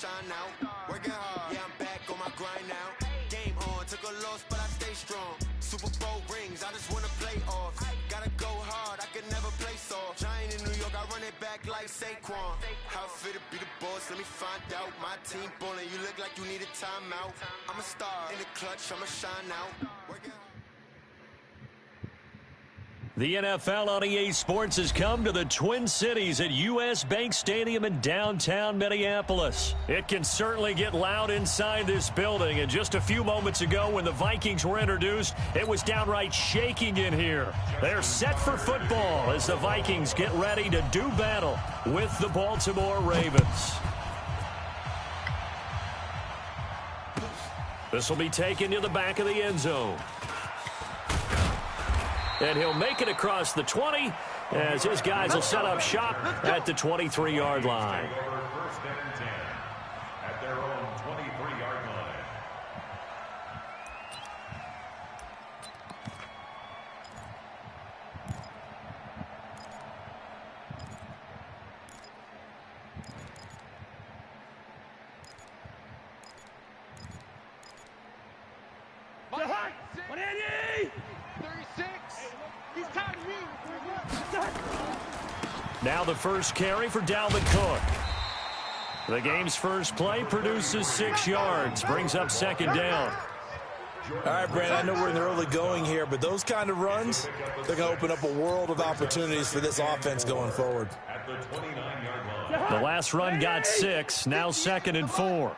Shine out, working hard, yeah, I'm back on my grind now. Game on, took a loss, but I stay strong. Super Bowl rings, I just wanna play off. Gotta go hard, I can never play soft. Giant in New York, I run it back like Saquon. How fit to be the boss, let me find out. My team ballin', you look like you need a timeout. I'm a star in the clutch, I'ma shine out. Working hard. The NFL on EA Sports has come to the Twin Cities at U.S. Bank Stadium in downtown Minneapolis. It can certainly get loud inside this building, and just a few moments ago when the Vikings were introduced, it was downright shaking in here. They're set for football as the Vikings get ready to do battle with the Baltimore Ravens. This will be taken to the back of the end zone. And he'll make it across the 20 as his guys will set up shop at the 23-yard line. First and 10 at their own 23-yard line. Now the first carry for Dalvin Cook. The game's first play produces 6 yards, brings up second down. All right, Brandon, I know we're in the early going here, but those kind of runs, they're going to open up a world of opportunities for this offense going forward. The last run got 6, now second and 4.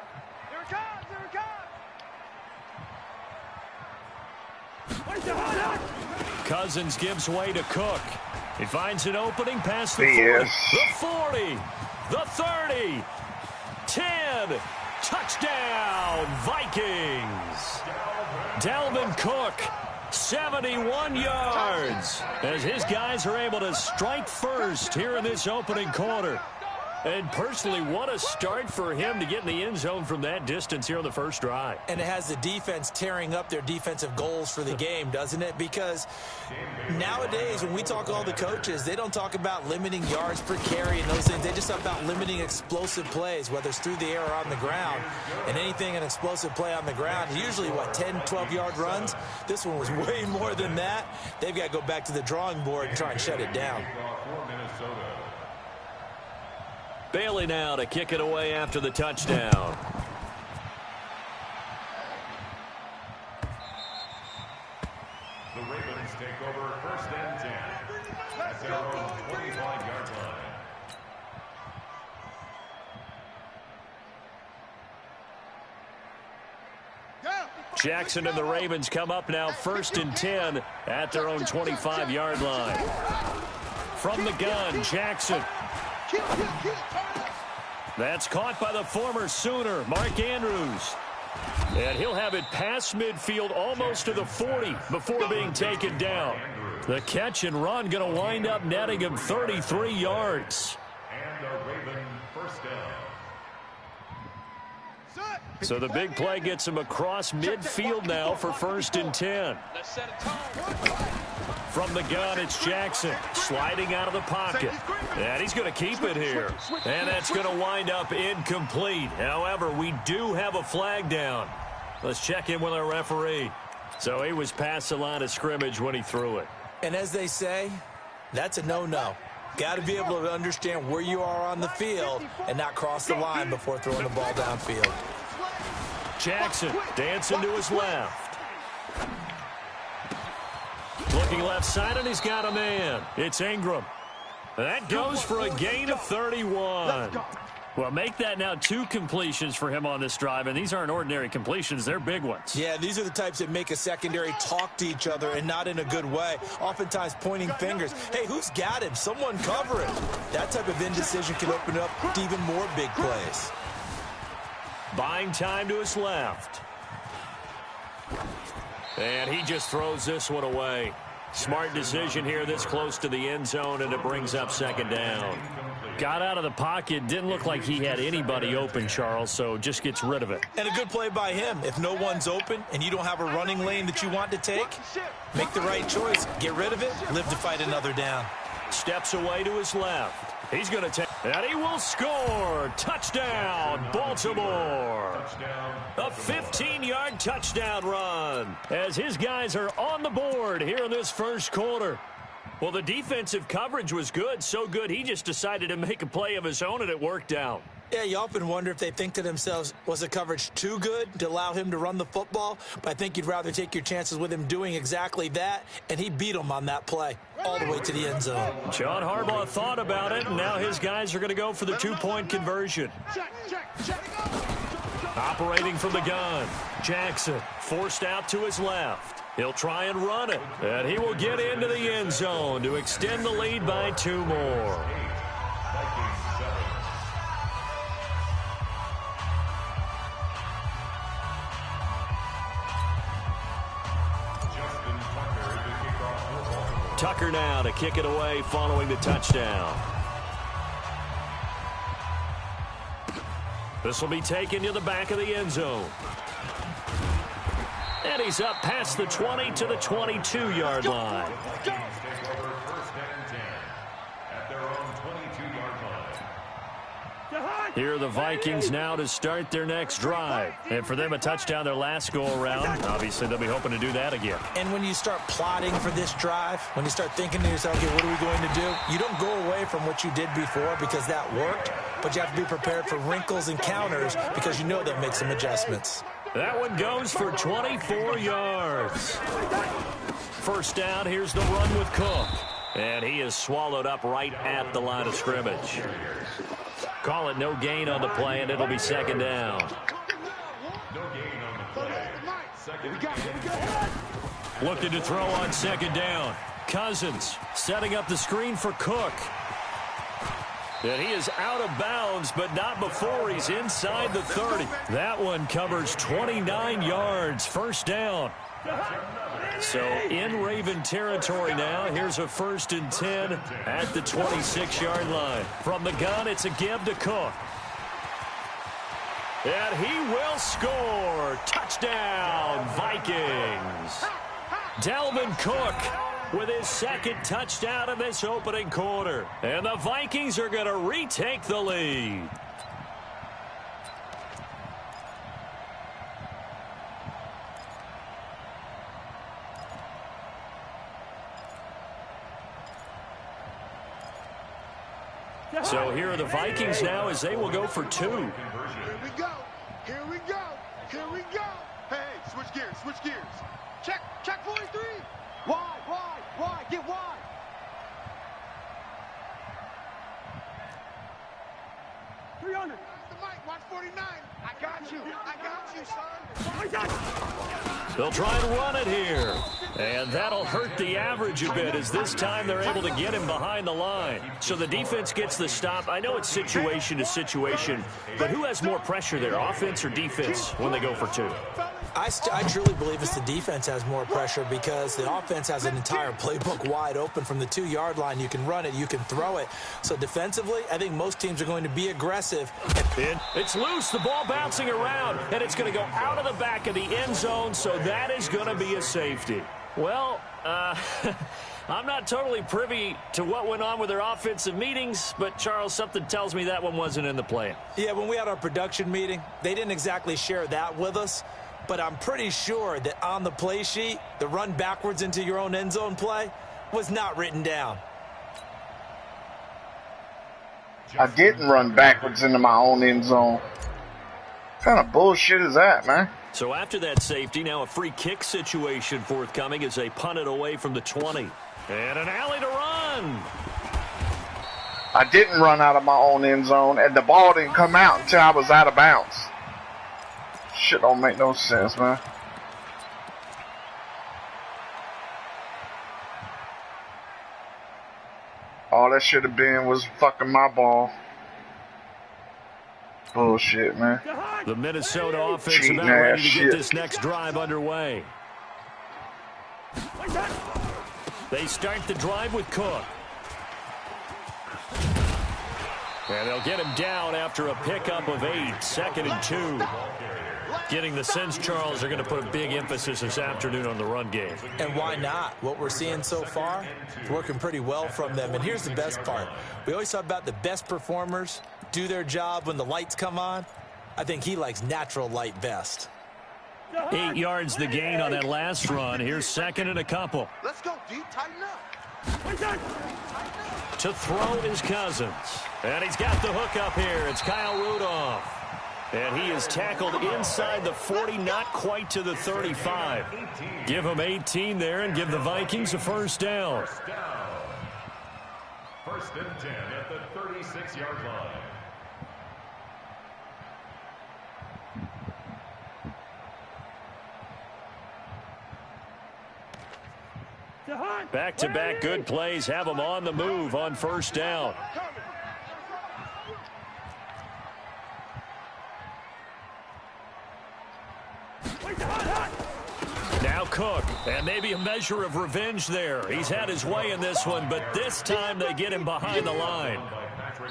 Cousins gives way to Cook. He finds an opening past the 40, the 40, the 30, 10, touchdown, Vikings. Dalvin Cook, 71 yards, as his guys are able to strike first here in this opening quarter. And personally, what a start for him to get in the end zone from that distance here on the first drive. And it has the defense tearing up their defensive goals for the game, doesn't it? Because nowadays, when we talk to all the coaches, they don't talk about limiting yards per carry and those things. They just talk about limiting explosive plays, whether it's through the air or on the ground. And anything an explosive play on the ground, usually, 10, 12-yard runs? This one was way more than that. They've got to go back to the drawing board and try and shut it down. Bailey now to kick it away after the touchdown. The Ravens take over first and 10 at their own 25-yard line. Jackson and the Ravens come up now first and 10 at their own 25-yard line. From the gun, Jackson. That's caught by the former Sooner, Mark Andrews. And he'll have it past midfield almost to the 40 before being taken down. The catch and run going to wind up netting him 33 yards. And a Raven first down. So the big play gets him across midfield now for first and 10. From the gun, it's Jackson sliding out of the pocket. And he's going to keep it here. And that's going to wind up incomplete. However, we do have a flag down. Let's check in with our referee. So he was past the line of scrimmage when he threw it. And as they say, that's a no-no. Got to be able to understand where you are on the field and not cross the line before throwing the ball downfield. Jackson dancing to his left. Looking left side, and he's got a man. It's Ingram. That goes for a gain of 31. Well, make that now 2 completions for him on this drive, and these aren't ordinary completions. They're big ones. Yeah, these are the types that make a secondary talk to each other and not in a good way, oftentimes pointing fingers. Hey, who's got him? Someone cover him. That type of indecision can open up to even more big plays. Buying time to his left. And he just throws this one away. Smart decision here this close to the end zone, and it brings up second down. Got out of the pocket. Didn't look like he had anybody open, Charles, so just gets rid of it. And a good play by him. If no one's open and you don't have a running lane that you want to take, make the right choice. Get rid of it. Live to fight another down. Steps away to his left. He's going to take... And he will score. Touchdown, Baltimore. A 15-yard touchdown run as his guys are on the board here in this first quarter. Well, the defensive coverage was good, so good he just decided to make a play of his own, and it worked out. Yeah, you often wonder if they think to themselves, was the coverage too good to allow him to run the football? But I think you'd rather take your chances with him doing exactly that, and he beat him on that play all the way to the end zone. John Harbaugh thought about it, and now his guys are going to go for the two-point conversion. Operating from the gun, Jackson forced out to his left. He'll try and run it, and he will get into the end zone to extend the lead by 2 more. Tucker now to kick it away following the touchdown. This will be taken to the back of the end zone. And he's up past the 20 to the 22-yard line. Here are the Vikings now to start their next drive. And for them, a touchdown their last go-around. Obviously, they'll be hoping to do that again. And when you start plotting for this drive, when you start thinking to yourself, okay, what are we going to do? You don't go away from what you did before because that worked, but you have to be prepared for wrinkles and counters because you know they'll make some adjustments. That one goes for 24 yards. First down, here's the run with Cook. And he is swallowed up right at the line of scrimmage. Call it no gain on the play, and it'll be second down. Looking to throw on second down. Cousins setting up the screen for Cook. And he is out of bounds, but not before he's inside the 30. That one covers 29 yards. First down. So in Raven territory now. Here's a 1st and 10 at the 26-yard line. From the gun, it's a give to Cook. And he will score. Touchdown, Vikings. Dalvin Cook with his second touchdown of this opening quarter. And the Vikings are going to retake the lead. So here are the Vikings now as they will go for 2. Here we go. Here we go. Here we go. Hey, switch gears. Switch gears. Check 43. Wide. Get wide. $300. The mic. Watch 49. I got you, son. They'll try and run it here. And that'll hurt the average a bit as this time they're able to get him behind the line. So the defense gets the stop. I know it's situation to situation, but who has more pressure there, offense or defense, when they go for 2? I truly believe it's the defense has more pressure because the offense has an entire playbook wide open from the 2-yard line. You can run it, you can throw it. So defensively, I think most teams are going to be aggressive. It's loose, the ball bouncing around, and it's going to go out of the back of the end zone, so that is going to be a safety. Well, I'm not totally privy to what went on with their offensive meetings, but, Charles, something tells me that one wasn't in the plan. Yeah, when we had our production meeting, they didn't exactly share that with us. But I'm pretty sure that on the play sheet, the run backwards into your own end zone play was not written down. I didn't run backwards into my own end zone. What kind of bullshit is that, man? So after that safety, now a free kick situation forthcoming as they punt it away from the 20. And an alley to run. I didn't run out of my own end zone, and the ball didn't come out until I was out of bounds. Shit don't make no sense, man. All that should have been was fucking my ball. Bullshit, man. The Minnesota offense Cheating about ready to ass get shit. this next drive underway. They start the drive with Cook. And they'll get him down after a pickup of 8, 2nd and 2. Getting the sense, Charles, they're going to put a big emphasis this afternoon on the run game. And why not? What we're seeing so far, it's working pretty well from them. And here's the best part. We always talk about the best performers do their job when the lights come on. I think he likes natural light best. 8 yards the gain on that last run. Here's second and a couple. Let's go, D. Tighten up. To throw is Cousins. And he's got the hook up here. It's Kyle Rudolph. And he is tackled inside the 40, not quite to the 35. Give him 18 there and give the Vikings a first down. First and 10 at the 36-yard line. Back-to-back good plays have them on the move on first down. Now Cook, and maybe a measure of revenge there. He's had his way in this one, but this time they get him behind the line.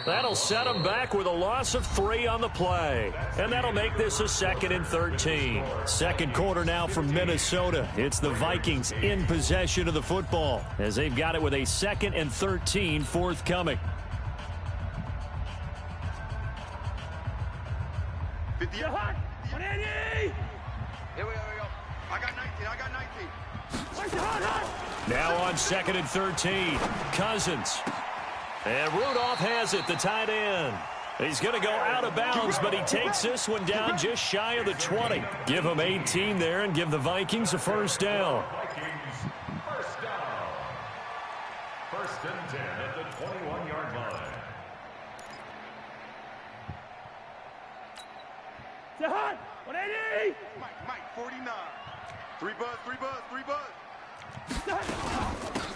That'll set him back with a loss of 3 on the play. And that'll make this a 2nd and 13. Second quarter now from Minnesota. It's the Vikings in possession of the football as they've got it with a 2nd and 13 forthcoming. 50. Here we go. I got 19. Now on 2nd and 13. Cousins. And Rudolph has it, the tight end. He's going to go out of bounds, but he takes this one down just shy of the 20. Give him 18 there and give the Vikings a first down. First down. First and 10 at the 21-yard line. Mike, 49. 3 buzz.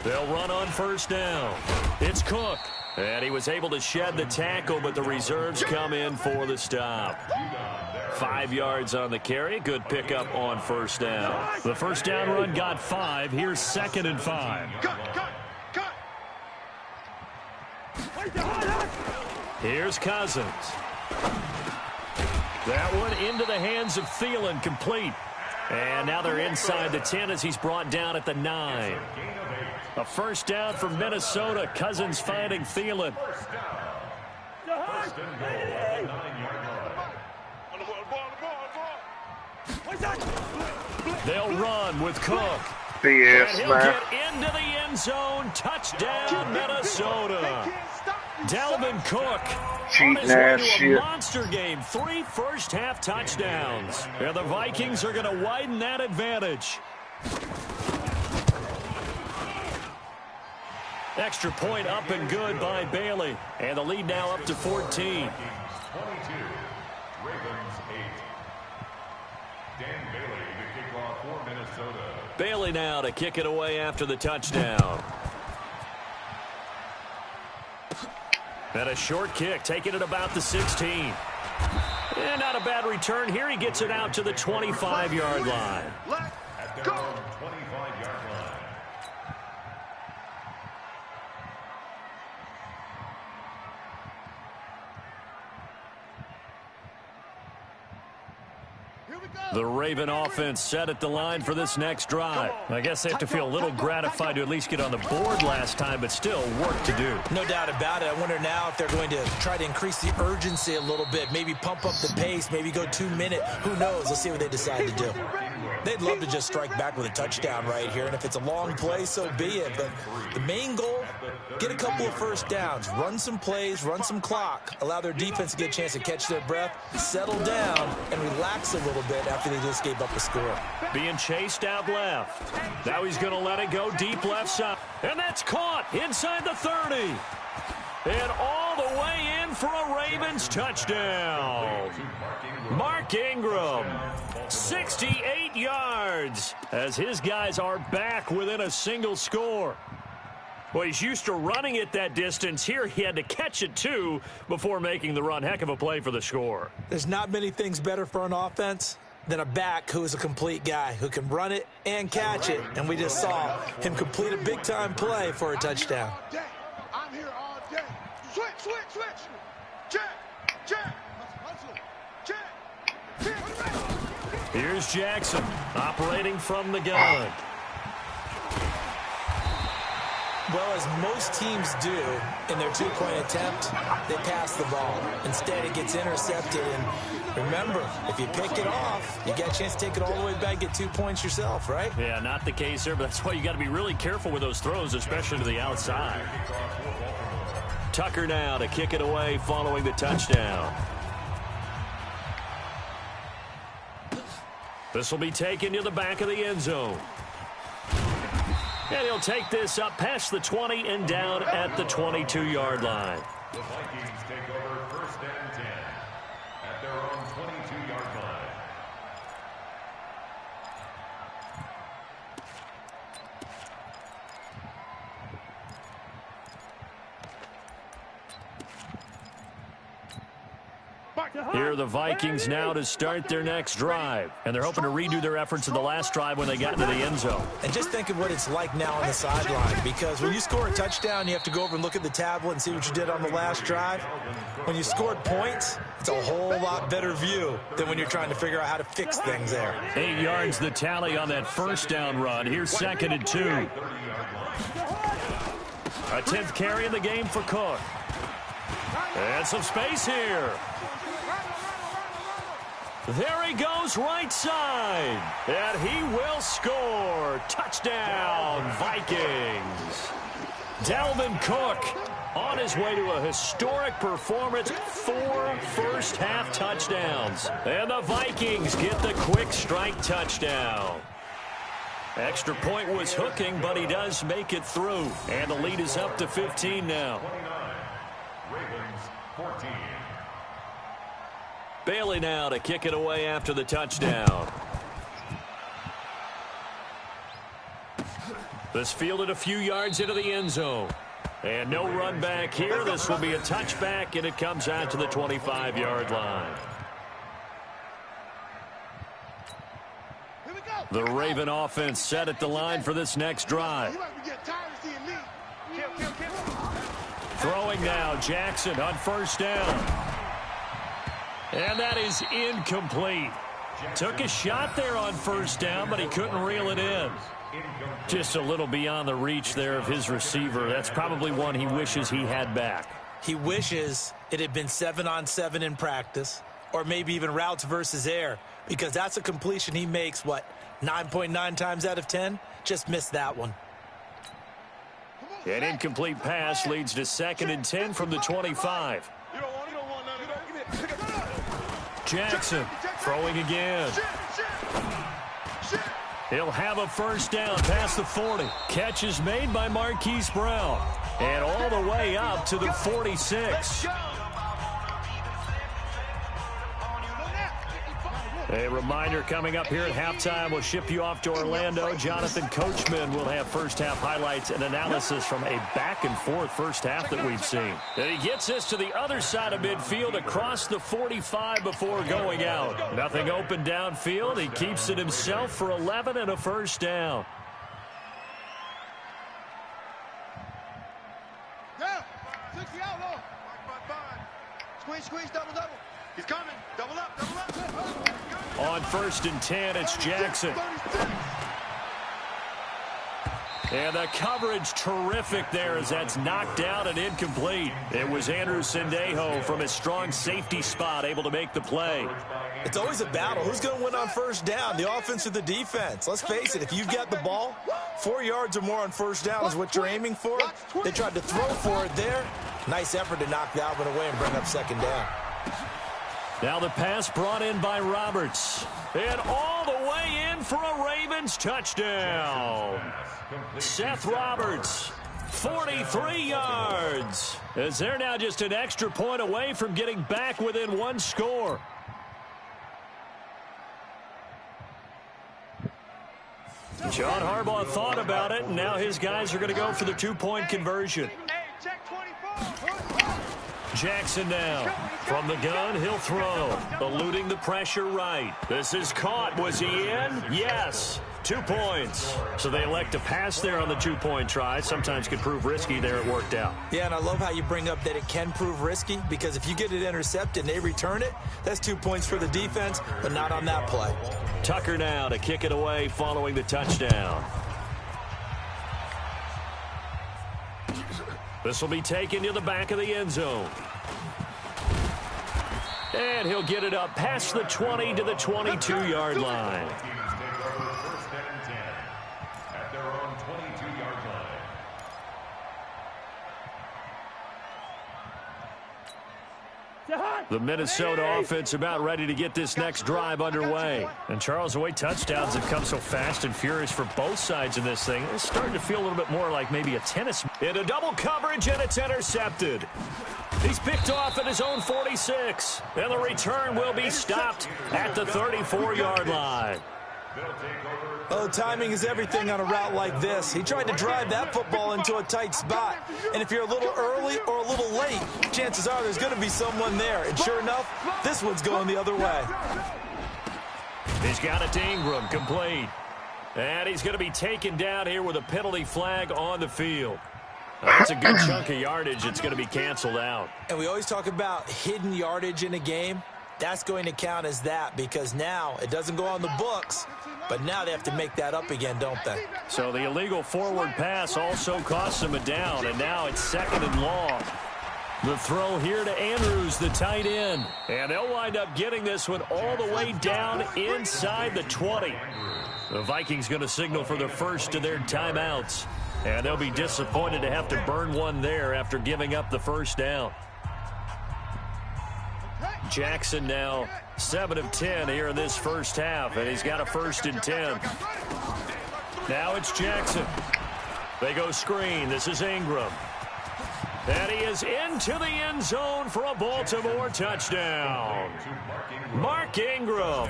They'll run on first down. It's Cook. And he was able to shed the tackle, but the reserves come in for the stop. 5 yards on the carry. Good pickup on first down. The first down run got 5. Here's 2nd and 5. Cut. Here's Cousins. That one into the hands of Thielen, complete. And now they're inside the 10 as he's brought down at the 9. A first down for Minnesota. Cousins finding Thielen. First and goal at the 9-yard line. They'll run with Cook. BS, and he'll man. get into the end zone. Touchdown, Minnesota. Dalvin Cook on his way to a monster game. 3 first-half touchdowns. And the Vikings are going to widen that advantage. Extra point up and good by Bailey. And the lead now up to 14. 22. Ravens 8. Dan Bailey to kick off for Minnesota. Bailey now to kick it away after the touchdown. And a short kick, taking it about the 16. And not a bad return here. He gets it out to the 25-yard line. At their own 25-yard line. The Raven offense set at the line for this next drive. I guess they have to feel a little gratified to at least get on the board last time, but still work to do. No doubt about it. I wonder now if they're going to try to increase the urgency a little bit, maybe pump up the pace, maybe go 2-minute. Who knows? Let's see what they decide to do. They'd love to just strike back with a touchdown right here, and if it's a long play, so be it. But the main goal, get a couple of first downs, run some plays, run some clock, allow their defense to get a chance to catch their breath, settle down, and relax a little bit after they just gave up a score. Being chased out left. Now he's going to let it go deep left side. And that's caught inside the 30. And all the way in for a Ravens touchdown. Mark Ingram, 68 yards, as his guys are back within a single score. Well, he's used to running it that distance. Here he had to catch it, too, before making the run. Heck of a play for the score. There's not many things better for an offense than a back who is a complete guy, who can run it and catch it. And we just saw him complete a big-time play for a touchdown. I'm here all day. Switch. Check. Here's Jackson operating from the gun. Well, as most teams do in their two-point attempt, they pass the ball. Instead, it gets intercepted. And remember, if you pick it off, you get a chance to take it all the way back, get 2 points yourself, right? Yeah, not the case here, but that's why you got to be really careful with those throws, especially to the outside. Tucker now to kick it away following the touchdown. This will be taken to the back of the end zone. And he'll take this up past the 20 and down at the 22-yard line. The Vikings take over 1st and 10 at their own 22-yard line. Here are the Vikings now to start their next drive. And they're hoping to redo their efforts in the last drive when they got into the end zone. And just think of what it's like now on the sideline, because when you score a touchdown, you have to go over and look at the tablet and see what you did on the last drive. When you scored points, it's a whole lot better view than when you're trying to figure out how to fix things there. 8 yards the tally on that first down run. Here's 2nd and 2. A 10th carry in the game for Cook. And some space here. There he goes right side. And he will score. Touchdown, Vikings. Dalvin Cook on his way to a historic performance. 4 first-half touchdowns. And the Vikings get the quick strike touchdown. Extra point was hooking, but he does make it through. And the lead is up to 15 now. 29. Ravens 14. Bailey now to kick it away after the touchdown. This fielded a few yards into the end zone. And no run back here. This will be a touchback, and it comes out to the 25-yard line. The Raven offense set at the line for this next drive. Throwing now, Jackson on first down. And that is incomplete. Took a shot there on first down, but he couldn't reel it in. Just a little beyond the reach there of his receiver. That's probably one he wishes he had back. He wishes it had been 7-on-7 in practice, or maybe even routes versus air, because that's a completion he makes, 9.9 times out of 10? Just missed that one. An incomplete pass leads to 2nd and 10 from the 25. Jackson throwing again. He'll have a first down past the 40. Catch is made by Marquise Brown. And all the way up to the 46. A reminder coming up here at halftime. We'll ship you off to Orlando. Jonathan Coachman will have first-half highlights and analysis from a back-and-forth first half that we've seen. And he gets us to the other side of midfield across the 45 before going out. Nothing open downfield. He keeps it himself for 11 and a first down. Squeeze, double. He's coming. Double up. On 1st and 10, it's Jackson. And the coverage terrific there as that's knocked out and incomplete. It was Andrew Sendejo from his strong safety spot able to make the play. It's always a battle. Who's going to win on first down, the offense or the defense? Let's face it, if you've got the ball, 4 yards or more on first down is what you're aiming for. They tried to throw for it there. Nice effort to knock Dalvin away and bring up 2nd down. Now the pass brought in by Roberts. And all the way in for a Ravens touchdown. Seth Roberts, 43 yards. As they're now just an extra point away from getting back within one score. John Harbaugh thought about it, and now his guys are going to go for the 2-point conversion. Jackson now. From the gun, he'll throw. Eluding the pressure right. This is caught. Was he in? Yes. 2 points. So they elect to pass there on the 2-point try. Sometimes could prove risky. There it worked out. Yeah, and I love how you bring up that it can prove risky, because if you get it intercepted and they return it, that's 2 points for the defense, but not on that play. Tucker now to kick it away following the touchdown. This will be taken to the back of the end zone. And he'll get it up past the 20 to the 22-yard line. The Minnesota offense about ready to get this next drive underway. And Charles, the way touchdowns have come so fast and furious for both sides in this thing, it's starting to feel a little bit more like maybe a tennis. In a double coverage, and it's intercepted. He's picked off at his own 46. And the return will be stopped at the 34-yard line. Oh, timing is everything on a route like this. He tried to drive that football into a tight spot. And if you're a little early or a little late, chances are there's going to be someone there. And sure enough, this one's going the other way. He's got it to Ingram, complete. And he's going to be taken down here with a penalty flag on the field. That's a good chunk of yardage. It's going to be canceled out. And we always talk about hidden yardage in a game. That's going to count as that, because now it doesn't go on the books, but now they have to make that up again, don't they? So the illegal forward pass also costs them a down, and now it's 2nd and long. The throw here to Andrews, the tight end. And they'll wind up getting this one all the way down inside the 20. The Vikings going to signal for the first of their timeouts. And they'll be disappointed to have to burn one there after giving up the first down. Jackson now 7 of 10 here in this first half, and he's got a 1st and 10. Now it's Jackson. They go screen. This is Ingram. And he is into the end zone for a Baltimore touchdown. Mark Ingram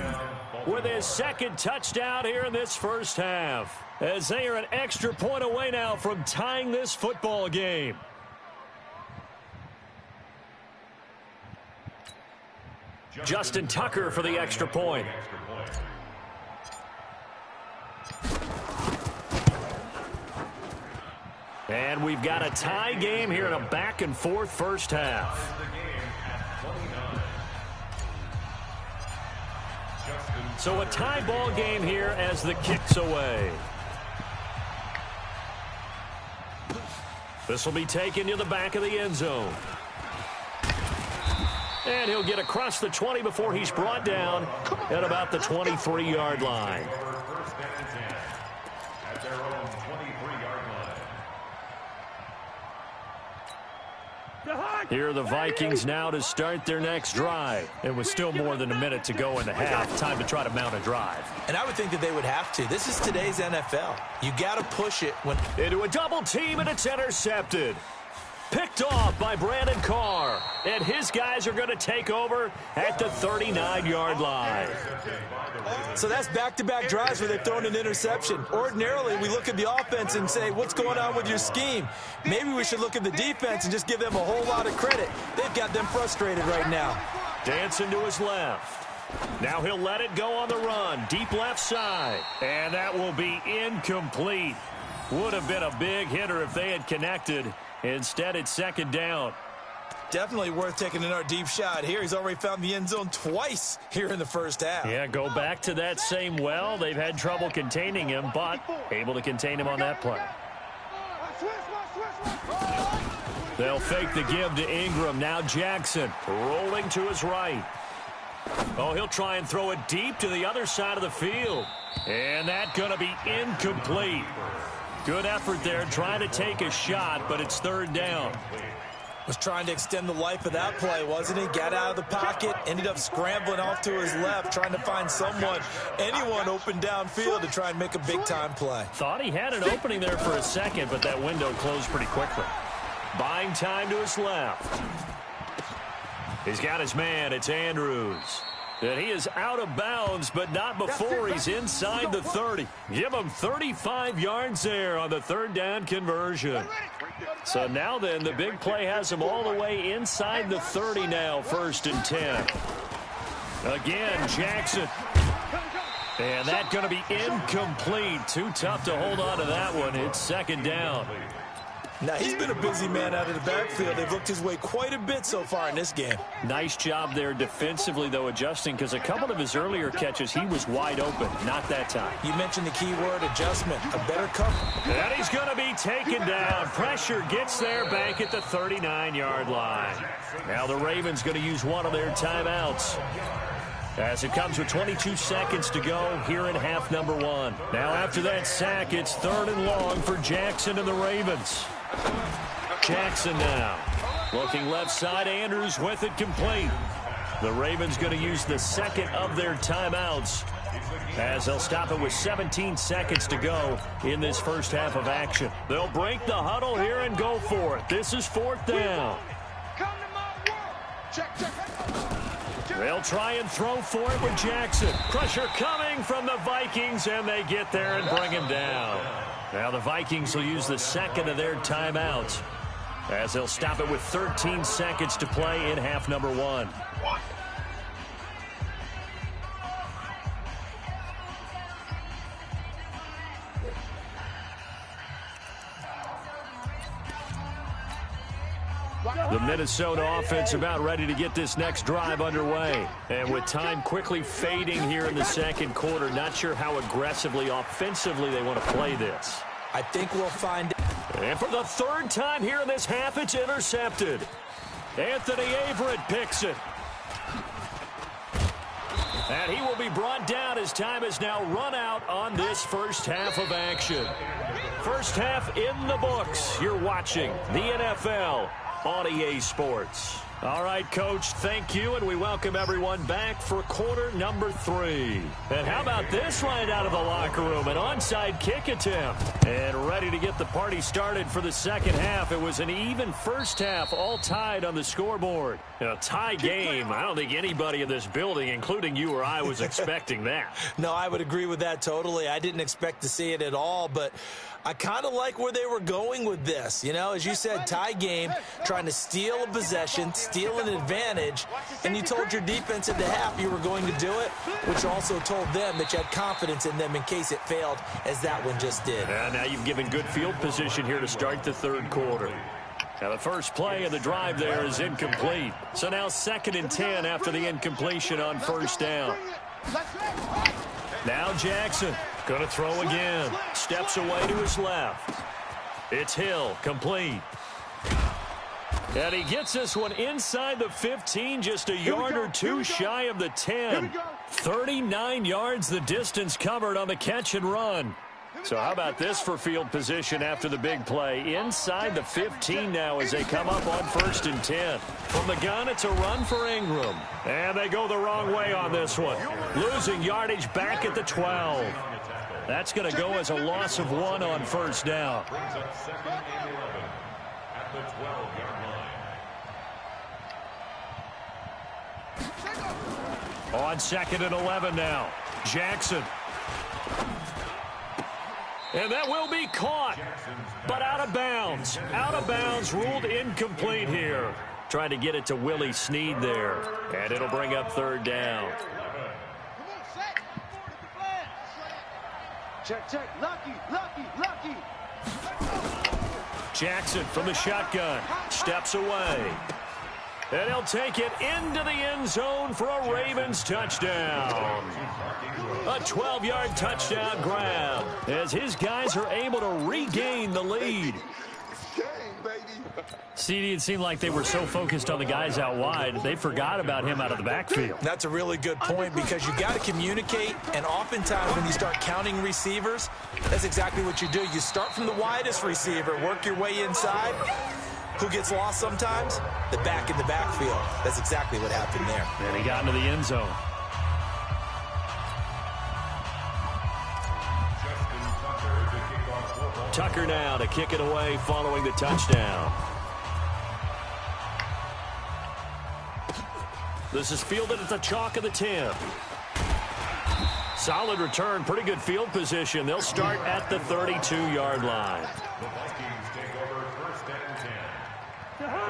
with his 2nd touchdown here in this first half, as they are an extra point away now from tying this football game. Justin Tucker for the extra point. And we've got a tie game here in a back-and-forth first half. So a tie ball game here as the kick's away. This will be taken to the back of the end zone. And he'll get across the 20 before he's brought down at about the 23-yard line. Here are the Vikings now to start their next drive. It was still more than a minute to go in the half. Time to try to mount a drive. And I would think that they would have to. This is today's NFL. You got to push it when... Into a double team, and it's intercepted. Picked off by Brandon Carr. And his guys are going to take over at the 39-yard line. So that's back-to-back drives where they've thrown an interception. Ordinarily, we look at the offense and say, what's going on with your scheme? Maybe we should look at the defense and just give them a whole lot of credit. They've got them frustrated right now. Dancing to his left. Now he'll let it go on the run. Deep left side. And that will be incomplete. Would have been a big hitter if they had connected. Instead, it's 2nd down. Definitely worth taking another deep shot here. He's already found the end zone twice here in the first half. Yeah, go back to that same well. They've had trouble containing him, but able to contain him on that play. They'll fake the give to Ingram. Now Jackson rolling to his right. Oh, he'll try and throw it deep to the other side of the field. And that's going to be incomplete. Good effort there, trying to take a shot, but it's 3rd down. Was trying to extend the life of that play, wasn't he? Got out of the pocket, ended up scrambling off to his left, trying to find anyone open downfield to try and make a big-time play. Thought he had an opening there for a second, but that window closed pretty quickly. Buying time to his left. He's got his man. It's Andrews. And he is out of bounds, but not before he's inside the 30. Give him 35 yards there on the 3rd down conversion. So now then, the big play has them all the way inside the 30 now, 1st and 10. Again, Jackson. And that's going to be incomplete. Too tough to hold on to that one. It's 2nd down. Now, he's been a busy man out of the backfield. They've looked his way quite a bit so far in this game. Nice job there defensively, though, adjusting, because a couple of his earlier catches, he was wide open. Not that time. You mentioned the key word, adjustment. A better cover. And he's going to be taken down. Pressure gets there back at the 39-yard line. Now the Ravens going to use one of their timeouts, as it comes with 22 seconds to go here in half number 1. Now after that sack, it's 3rd and long for Jackson and the Ravens. Jackson now. Looking left side, Andrews with it complete. The Ravens going to use the 2nd of their timeouts, as they'll stop it with 17 seconds to go in this first half of action. They'll break the huddle here and go for it. This is 4th down. They'll try and throw for it with Jackson. Pressure coming from the Vikings, and they get there and bring him down. Now the Vikings will use the 2nd of their timeouts, as they'll stop it with 13 seconds to play in half number 1. The Minnesota offense about ready to get this next drive underway. And with time quickly fading here in the 2nd quarter, not sure how aggressively, offensively they want to play this. I think we'll find. And for the 3rd time here in this half, it's intercepted. Anthony Averett picks it. And he will be brought down as time has now run out on this first half of action. First half in the books. You're watching the NFL on EA Sports. All right, Coach, thank you, and we welcome everyone back for quarter number 3. And how about this right out of the locker room? An onside kick attempt. And ready to get the party started for the 2nd half. It was an even first half, all tied on the scoreboard. A tie game. I don't think anybody in this building, including you or I, was expecting that. No, I would agree with that totally. I didn't expect to see it at all, but I kind of like where they were going with this. You know, as you said, tie game, trying to steal a possession, steal an advantage, and you told your defense at the half you were going to do it, which also told them that you had confidence in them in case it failed, as that one just did. And now you've given good field position here to start the 3rd quarter. Now the first play of the drive there is incomplete. So now 2nd and 10 after the incompletion on 1st down. Now Jackson going to throw again. Steps away to his left. It's Hill, complete. And he gets this one inside the 15, just a yard or two shy of the 10. 39 yards the distance covered on the catch and run. So how about this for field position after the big play? Inside the 15 now as they come up on 1st and 10. From the gun, it's a run for Ingram. And they go the wrong way on this one. Losing yardage back at the 12. That's going to go as a loss of 1 on 1st down. Brings up 2nd and 11 at the 12-yard line. On 2nd and 11 now. Jackson. And that will be caught, but out of bounds. Out of bounds, ruled incomplete here. Trying to get it to Willie Snead there. And it'll bring up 3rd down. Check, check. Lucky, lucky, lucky. Jackson from the shotgun. Steps away. And he'll take it into the end zone for a Ravens touchdown. A 12-yard touchdown grab as his guys are able to regain the lead. CD, it seemed like they were so focused on the guys out wide, they forgot about him out of the backfield. That's a really good point because you got to communicate, and oftentimes when you start counting receivers, that's exactly what you do. You start from the widest receiver, work your way inside. Who gets lost sometimes? The back in the backfield. That's exactly what happened there. And he got into the end zone. Tucker now to kick it away following the touchdown. This is fielded at the chalk of the 10. Solid return, pretty good field position. They'll start at the 32-yard line. The Vikings take over 1st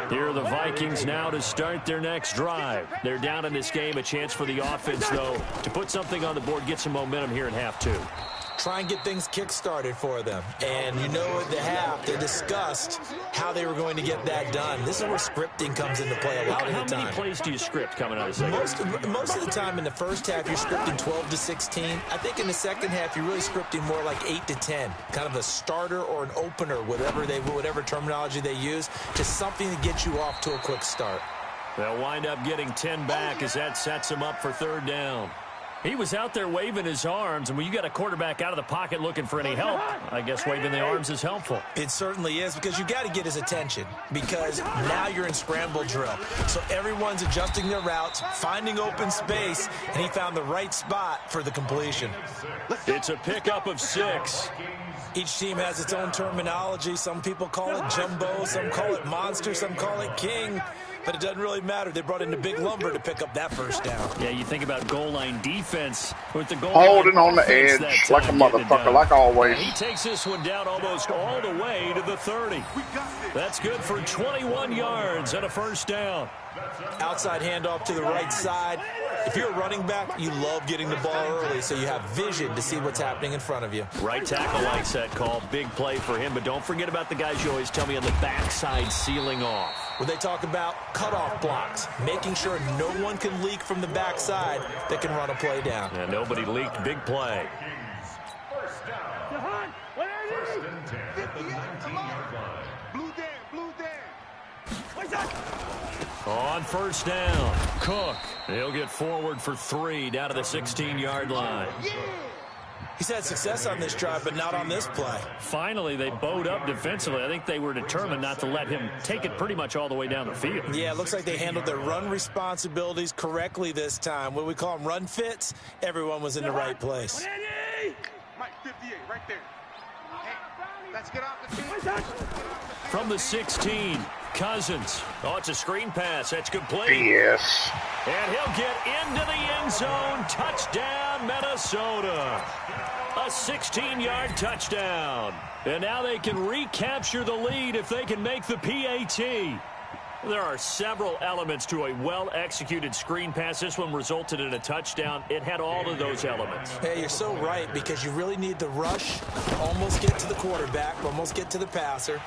Here are the Vikings now to start their next drive. They're down in this game. A chance for the offense, though, to put something on the board, get some momentum here in half two. Try and get things kick-started for them. And you know at the half, they discussed how they were going to get that done. This is where scripting comes into play a lot of the time. How many plays do you script coming out of the second? Most of the time in the first half, you're scripting 12 to 16. I think in the second half, you're really scripting more like 8 to 10. Kind of a starter or an opener, whatever terminology they use. Just something to get you off to a quick start. They'll wind up getting 10 back as that sets them up for third down. He was out there waving his arms, and when you got a quarterback out of the pocket looking for any help, I guess waving the arms is helpful. It certainly is, because you got to get his attention, because now you're in scramble drill. So everyone's adjusting their routes, finding open space, and he found the right spot for the completion. It's a pickup of 6. Each team has its own terminology. Some people call it jumbo, some call it monster, some call it king. But it doesn't really matter. They brought in the big lumber to pick up that first down. Yeah, you think about goal line defense with the goal holding line on the edge like a motherfucker, like always. He takes this one down almost all the way to the 30. That's good for 21 yards and a first down. Outside handoff to the right side. If you're a running back, you love getting the ball early so you have vision to see what's happening in front of you. Right tackle likes that call. Big play for him, but don't forget about the guys you always tell me on the backside sealing off. Where they talk about cutoff blocks, making sure no one can leak from the backside that can run a play down. And nobody leaked. Big play. First down. First and 10 at the 19-yard line. Blue Dan. What's that? On first down, Cook. He'll get forward for 3 down to the 16-yard line. He's had success on this drive, but not on this play. Finally, they bowed up defensively. I think they were determined not to let him take it pretty much all the way down the field. Yeah, it looks like they handled their run responsibilities correctly this time. What we call them run fits, everyone was in the right place. Mike 58, right there. Hey, let's get off the team. From the 16, Cousins. Oh, it's a screen pass. That's complete. Yes. And he'll get into the end zone. Touchdown, Minnesota. A 16-yard touchdown. And now they can recapture the lead if they can make the PAT. There are several elements to a well-executed screen pass. This one resulted in a touchdown. It had all of those elements. Hey, you're so right, because you really need the rush, almost get to the quarterback, almost get to the passer.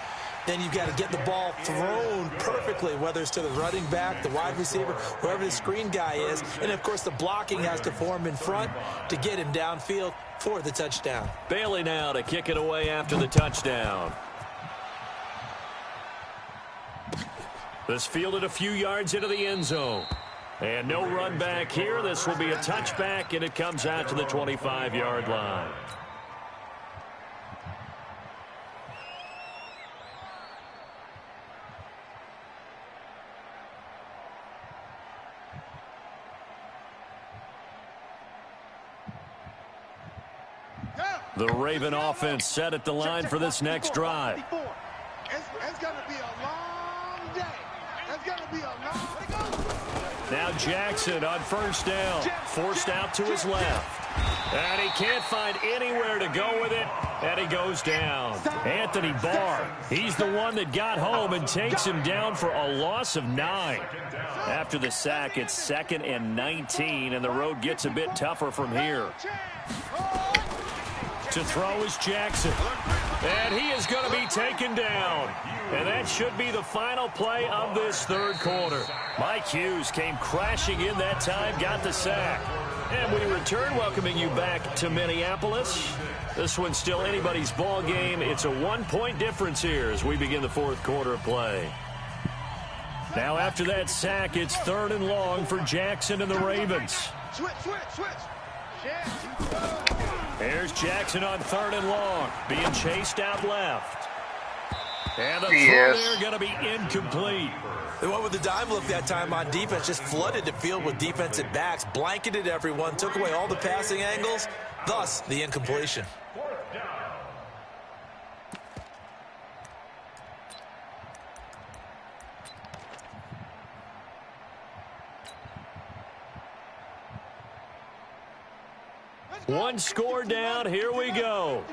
Then you've got to get the ball thrown perfectly, whether it's to the running back, the wide receiver, whoever the screen guy is. And, of course, the blocking has to form in front to get him downfield for the touchdown. Bailey now to kick it away after the touchdown. This fielded a few yards into the end zone. And no run back here. This will be a touchback, and it comes out to the 25-yard line. The Raven offense set at the line for this next drive. It's going to be a long day. It's going to be a long day. Now Jackson on first down, forced out to his left. And he can't find anywhere to go with it, and he goes down. Anthony Barr, he's the one that got home and takes him down for a loss of 9. After the sack, it's 2nd and 19, and the road gets a bit tougher from here. To throw is Jackson. And he is going to be taken down. And that should be the final play of this third quarter. Mike Hughes came crashing in that time, got the sack. And we return, welcoming you back to Minneapolis. This one's still anybody's ball game. It's a 1-point difference here as we begin the fourth quarter of play. Now after that sack, it's 3rd and long for Jackson and the Ravens. Switch. Here's Jackson on 3rd and long, being chased out left. And the throw there going to be incomplete. They went with the dime look that time on defense, just flooded the field with defensive backs, blanketed everyone, took away all the passing angles, thus the incompletion. One score down. Here we go.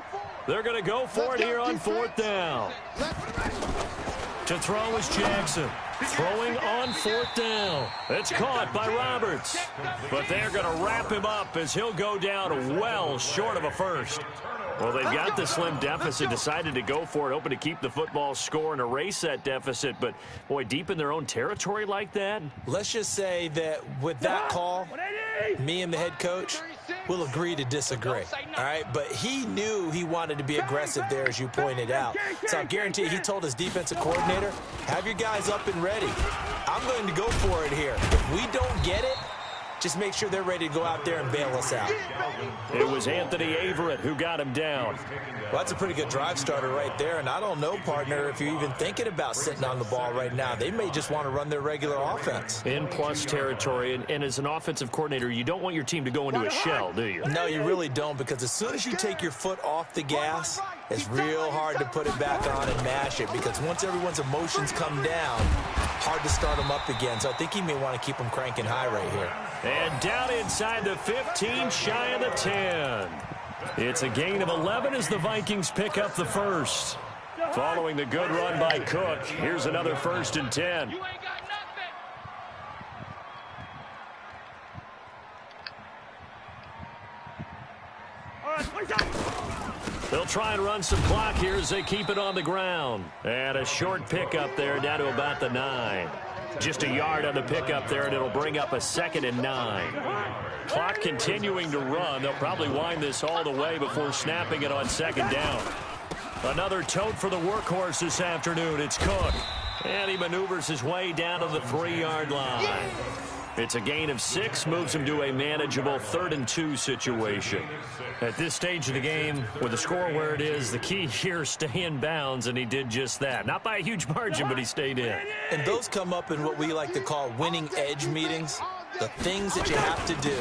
They're going to go for it here on 4th down. To throw is Jackson. Throwing on 4th down. It's caught by Roberts. But they're going to wrap him up as he'll go down well short of a first. Well, they've got the slim deficit, decided to go for it, hoping to keep the football score and erase that deficit. But, boy, deep in their own territory like that. Let's just say that with that call, me and the head coach will agree to disagree. All right, but he knew he wanted to be aggressive there, as you pointed out. So I guarantee he told his defensive coordinator, have your guys up and ready. I'm going to go for it here. If we don't get it, just make sure they're ready to go out there and bail us out. It was Anthony Averett who got him down. Well, that's a pretty good drive starter right there, and I don't know, partner, if you're even thinking about sitting on the ball right now. They may just want to run their regular offense. In plus territory, and as an offensive coordinator, you don't want your team to go into a shell, do you? No, you really don't, because as soon as you take your foot off the gas, it's real hard to put it back on and mash it, because once everyone's emotions come down, hard to start them up again. So I think he may want to keep them cranking high right here. And down inside the 15, shy of the 10. It's a gain of 11 as the Vikings pick up the first. Following the good run by Cook, here's another 1st and 10. They'll try and run some clock here as they keep it on the ground. And a short pickup there down to about the 9. Just a yard on the pickup there, and it'll bring up a 2nd and 9. Clock continuing to run. They'll probably wind this all the way before snapping it on 2nd down. Another tote for the workhorse this afternoon. It's Cook. And he maneuvers his way down to the 3-yard line. It's a gain of 6, moves him to a manageable 3rd and 2 situation. At this stage of the game, with the score where it is, the key here is stay in bounds, and he did just that. Not by a huge margin, but he stayed in. And those come up in what we like to call winning edge meetings. The things that you have to do,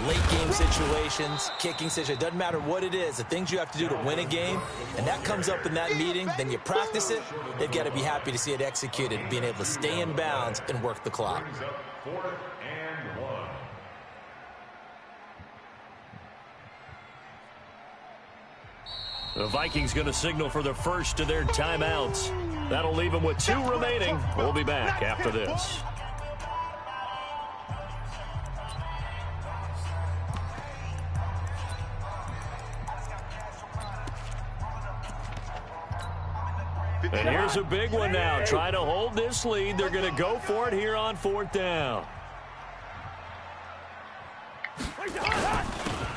late game situations, kicking situations, doesn't matter what it is, the things you have to do to win a game, and that comes up in that meeting, then you practice it, they've got to be happy to see it executed, being able to stay in bounds and work the clock. 4th and 1. The Vikings going to signal for the first of their timeouts. That'll leave them with 2 remaining. We'll be back after this. And here's a big one now. Trying to hold this lead. They're going to go for it here on 4th down.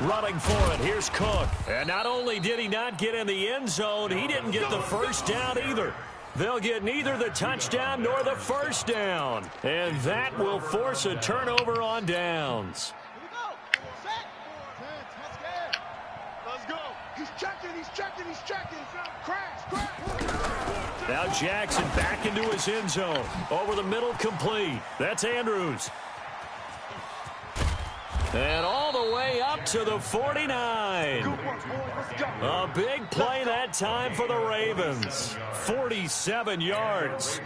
Running for it. Here's Cook. And not only did he not get in the end zone, he didn't get the first down either. They'll get neither the touchdown nor the first down. And that will force a turnover on downs. Let's go. He's checking. Crash. Now Jackson back into his end zone. Over the middle, complete. That's Andrews. And all the way up to the 49. A big play that time for the Ravens. 47 yards.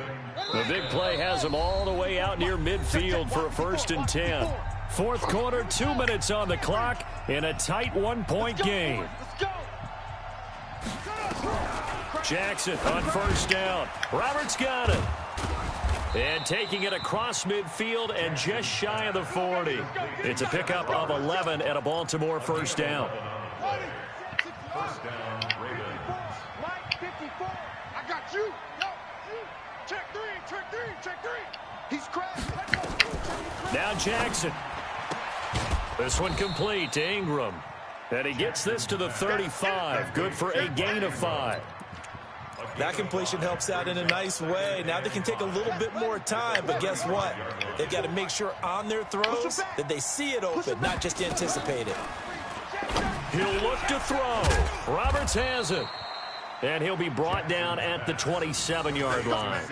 The big play has them all the way out near midfield for a 1st and 10. 4th quarter, 2 minutes on the clock in a tight 1-point game. Jackson on 1st down. Roberts got it. And taking it across midfield and just shy of the 40. It's a pickup of 11 at a Baltimore 1st down. 1st down, Ravens. Mike 54. I got you. Check three. He's crashed. Now Jackson. This one complete to Ingram. And he gets this to the 35. Good for a gain of 5. That completion helps out in a nice way. Now they can take a little bit more time, but guess what? They've got to make sure on their throws that they see it open, not just anticipate it. He'll look to throw. Roberts has it. And he'll be brought down at the 27-yard line.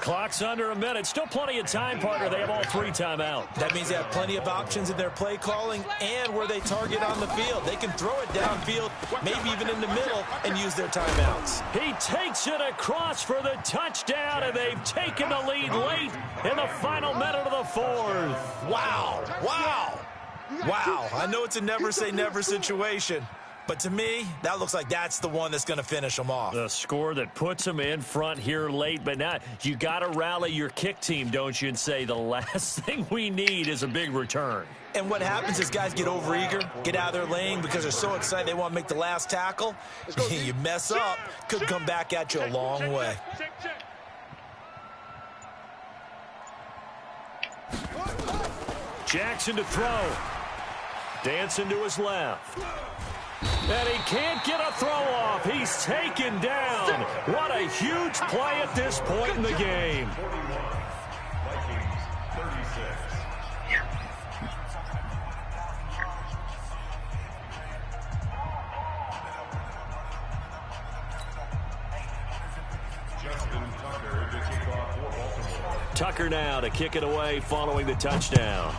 Clock's under a minute. Still plenty of time, partner. They have all 3 timeouts. That means they have plenty of options in their play calling and where they target on the field. They can throw it downfield, maybe even in the middle, and use their timeouts. He takes it across for the touchdown, and they've taken the lead late in the final minute of the 4th. Wow. I know it's a never say never situation, But to me, that looks like that's the one that's going to finish them off. The score that puts them in front here late, but now you got to rally your kick team, don't you, and say the last thing we need is a big return. And what happens is guys get overeager, get out of their lane because they're so excited they want to make the last tackle. You mess up, could come back at you a long way. Jackson to throw. Dancing to his left. And he can't get a throw off. He's taken down. What a huge play at this point in the game. 41, Vikings 36. Justin Tucker to kick off for Baltimore. Tucker now to kick it away following the touchdown.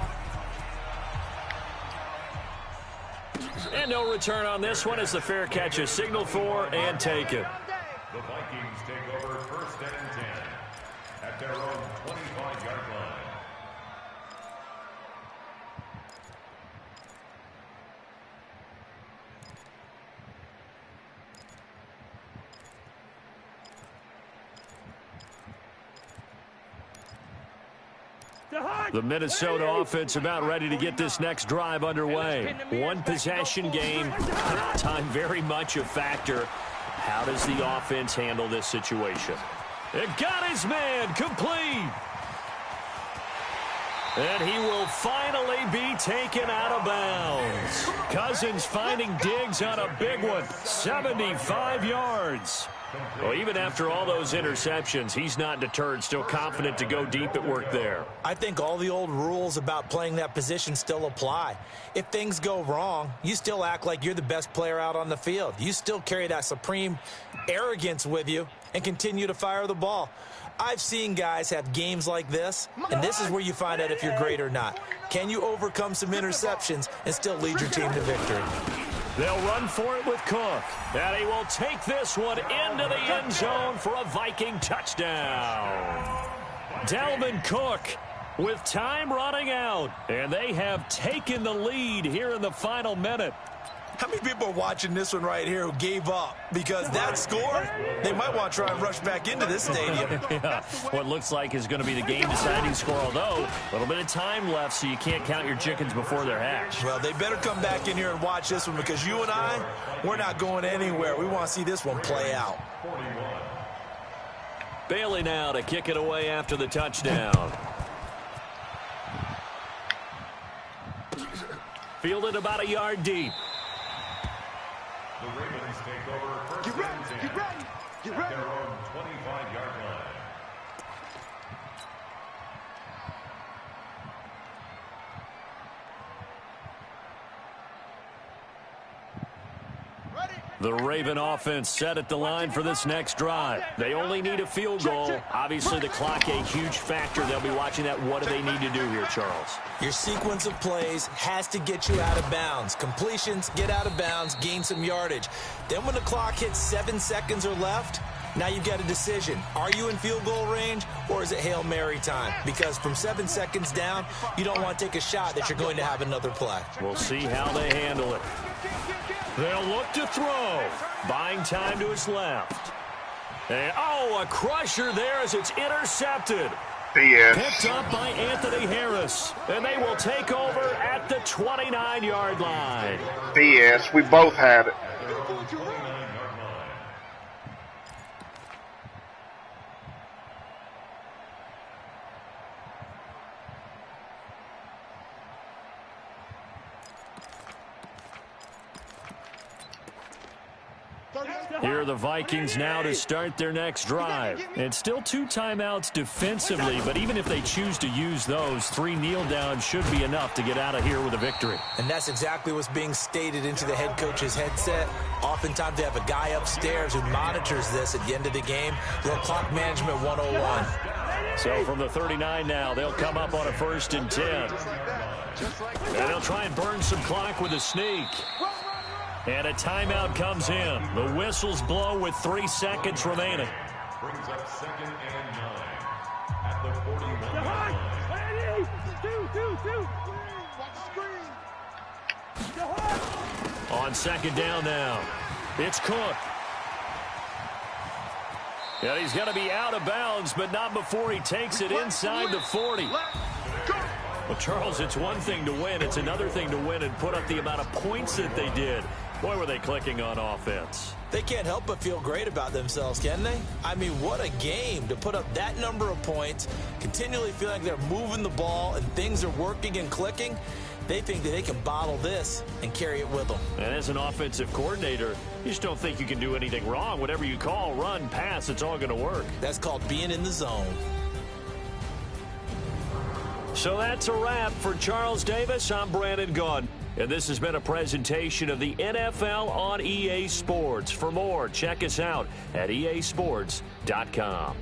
And no return on this one as the fair catch is signaled for and taken. The Vikings take over 1st and 10 at their own 25-yard line. The Minnesota offense about ready to get this next drive underway. One possession game, time very much a factor. How does the offense handle this situation? It got his man complete. And he will finally be taken out of bounds. Cousins finding Diggs on a big one, 75 yards. Well, even after all those interceptions, he's not deterred, still confident to go deep at work there. I think all the old rules about playing that position still apply. If things go wrong, you still act like you're the best player out on the field. You still carry that supreme arrogance with you and continue to fire the ball. I've seen guys have games like this, and this is where you find out if you're great or not. Can you overcome some interceptions and still lead your team to victory? They'll run for it with Cook. And he will take this one into the end zone for a Viking touchdown. Dalvin Cook with time running out. And they have taken the lead here in the final minute. How many people are watching this one right here who gave up? Because that score, they might want to try and rush back into this stadium. Yeah, what looks like is going to be the game-deciding score, although a little bit of time left, so you can't count your chickens before they're hatched. Well, they better come back in here and watch this one because you and I, we're not going anywhere. We want to see this one play out. 41. Bailey now to kick it away after the touchdown. Fielded about a yard deep. The Ravens take over 1st and 10 Get ready. at their own 25-yard line. The Raven offense set at the line for this next drive. They only need a field goal. Obviously, the clock a huge factor. They'll be watching that. What do they need to do here, Charles? Your sequence of plays has to get you out of bounds. Completions, get out of bounds, gain some yardage. Then when the clock hits 7 seconds or left, now you've got a decision. Are you in field goal range or is it Hail Mary time? Because from 7 seconds down, you don't want to take a shot that you're going to have another play. We'll see how they handle it. They'll look to throw. Buying time to his left. And, a crusher there as it's intercepted. BS. Picked up by Anthony Harris. And they will take over at the 29-yard line. BS. We both had it. Here are the Vikings now to start their next drive. And still 2 timeouts defensively, but even if they choose to use those, 3 kneel downs should be enough to get out of here with a victory. And that's exactly what's being stated into the head coach's headset. Oftentimes they have a guy upstairs who monitors this at the end of the game. Little clock management 101. So from the 39 now, they'll come up on a 1st and 10. And they'll try and burn some clock with a sneak. And a timeout comes in. The whistles blow with 3 seconds remaining. Brings up 2nd and 9 at the 41-yard line. On second down now, it's Cook. And he's going to be out of bounds, but not before he takes it inside the 40. Well, Charles, it's one thing to win. It's another thing to win and put up the amount of points that they did. Boy, were they clicking on offense. They can't help but feel great about themselves, can they? I mean, what a game to put up that number of points, continually feel like they're moving the ball and things are working and clicking. They think that they can bottle this and carry it with them. And as an offensive coordinator, you just don't think you can do anything wrong. Whatever you call, run, pass, it's all going to work. That's called being in the zone. So that's a wrap for Charles Davis. I'm Brandon Gaudin. And this has been a presentation of the NFL on EA Sports. For more, check us out at easports.com.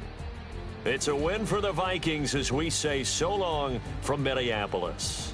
It's a win for the Vikings as we say so long from Minneapolis.